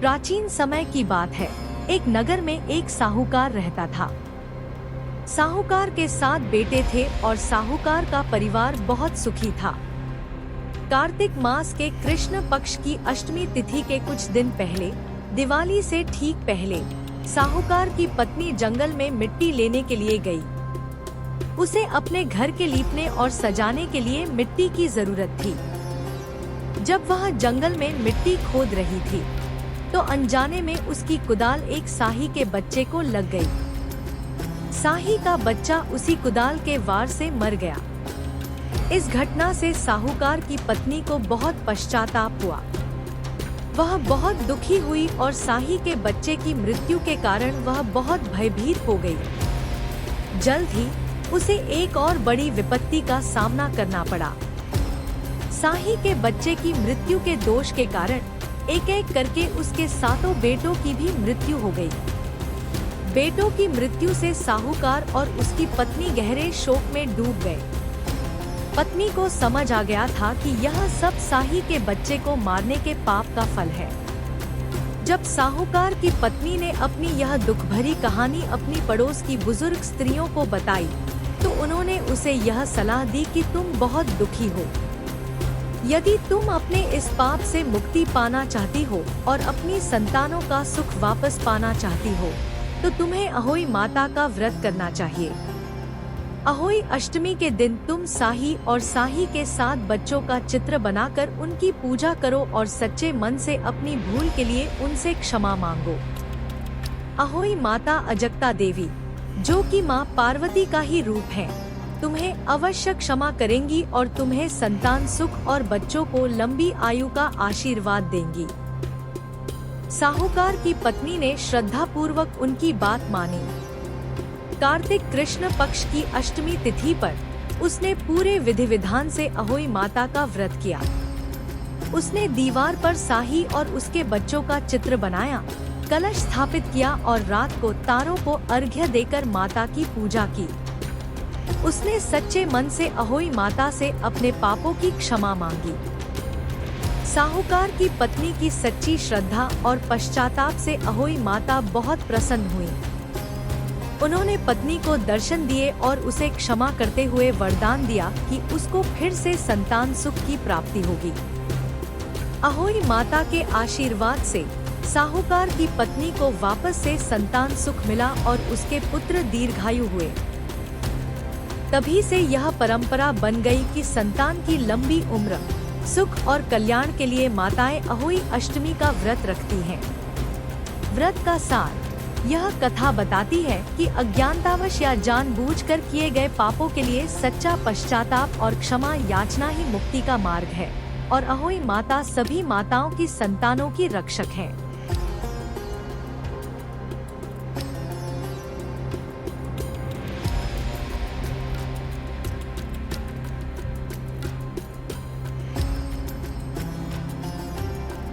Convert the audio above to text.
प्राचीन समय की बात है। एक नगर में एक साहूकार रहता था। साहूकार के 7 बेटे थे और साहूकार का परिवार बहुत सुखी था। कार्तिक मास के कृष्ण पक्ष की अष्टमी तिथि के कुछ दिन पहले, दिवाली से ठीक पहले, साहूकार की पत्नी जंगल में मिट्टी लेने के लिए गई। उसे अपने घर के लीपने और सजाने के लिए मिट्टी की जरूरत थी। जब वह जंगल में मिट्टी खोद रही थी, तो अनजाने में उसकी कुदाल एक साही के बच्चे को लग गई। साही का बच्चा उसी कुदाल के वार से मर गया। इस घटना से साहूकार की पत्नी को बहुत पश्चाताप हुआ। वह बहुत दुखी हुई और साही के बच्चे की मृत्यु के कारण वह बहुत भयभीत हो गई। जल्द ही उसे एक और बड़ी विपत्ति का सामना करना पड़ा। साही के बच्चे की मृत्यु के दोष के कारण एक एक करके उसके 7 बेटों की भी मृत्यु हो गई। बेटों की मृत्यु से साहूकार और उसकी पत्नी गहरे शोक में डूब गए। पत्नी को समझ आ गया था कि यह सब साही के बच्चे को मारने के पाप का फल है। जब साहूकार की पत्नी ने अपनी यह दुख भरी कहानी अपनी पड़ोस की बुजुर्ग स्त्रियों को बताई, तो उन्होंने उसे यह सलाह दी कि तुम बहुत दुखी हो। यदि तुम अपने इस पाप से मुक्ति पाना चाहती हो और अपनी संतानों का सुख वापस पाना चाहती हो, तो तुम्हें अहोई माता का व्रत करना चाहिए। अहोई अष्टमी के दिन तुम साही और साही के 7 बच्चों का चित्र बनाकर उनकी पूजा करो और सच्चे मन से अपनी भूल के लिए उनसे क्षमा मांगो। अहोई माता अजक्ता देवी, जो कि माँ पार्वती का ही रूप है, तुम्हें अवश्य क्षमा करेंगी और तुम्हें संतान सुख और बच्चों को लंबी आयु का आशीर्वाद देंगी। साहूकार की पत्नी ने श्रद्धा पूर्वक उनकी बात मानी। कार्तिक कृष्ण पक्ष की अष्टमी तिथि पर उसने पूरे विधि विधान से अहोई माता का व्रत किया। उसने दीवार पर साही और उसके बच्चों का चित्र बनाया, कलश स्थापित किया और रात को तारों को अर्घ्य देकर माता की पूजा की। उसने सच्चे मन से अहोई माता से अपने पापों की क्षमा मांगी। साहूकार की पत्नी की सच्ची श्रद्धा और पश्चाताप से अहोई माता बहुत प्रसन्न हुई। उन्होंने पत्नी को दर्शन दिए और उसे क्षमा करते हुए वरदान दिया कि उसको फिर से संतान सुख की प्राप्ति होगी। अहोई माता के आशीर्वाद से साहूकार की पत्नी को वापस से संतान सुख मिला और उसके पुत्र दीर्घायु हुए। तभी से यह परंपरा बन गई कि संतान की लंबी उम्र, सुख और कल्याण के लिए माताएं अहोई अष्टमी का व्रत रखती हैं। व्रत का सार: यह कथा बताती है कि अज्ञानतावश या जानबूझकर किए गए पापों के लिए सच्चा पश्चाताप और क्षमा याचना ही मुक्ति का मार्ग है और अहोई माता सभी माताओं की संतानों की रक्षक है।